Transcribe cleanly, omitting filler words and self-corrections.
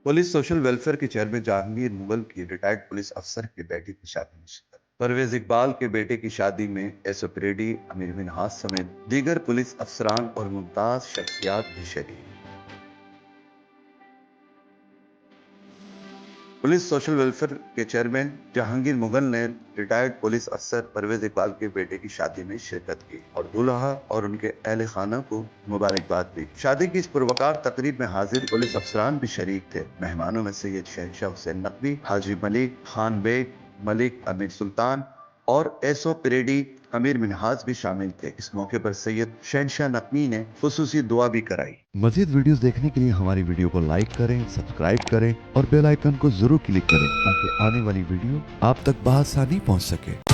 Police social welfare के chairman Jahangir Mughal की retired police अफसर की बेटी की शादी में शिरकत। परवेज इकबाल के बेटे की शादी में एसओ परेडी, अमीर मिन्हाज समेत दीगर पुलिस अफसरान और मुमताज शख्सियात भी शरीक। पुलिस सोशल वेलफेयर के चेयरमैन जहांगीर मुगल ने रिटायर्ड पुलिस अफसर परवेज इकबाल के बेटे की शादी में शिरकत की और दूल्हा और उनके अहल खाना को मुबारकबाद दी। शादी की इस पुरवकार तकरीब में हाजिर पुलिस अफसरान भी शरीक थे। मेहमानों में सैयद शहनशाह हुसैन नकवी, हाजी मलिक खान बेग, मलिक अमीर सुल्तान और एसओ परेडी अमीर मिन्हाज भी शामिल थे। इस मौके पर सैयद शहनशाह नकवी ने खुसूसी दुआ भी कराई। मजीद वीडियोस देखने के लिए हमारी वीडियो को लाइक करें, सब्सक्राइब करें और बेल आइकन को जरूर क्लिक करें ताकि आने वाली वीडियो आप तक बआसानी पहुंच सके।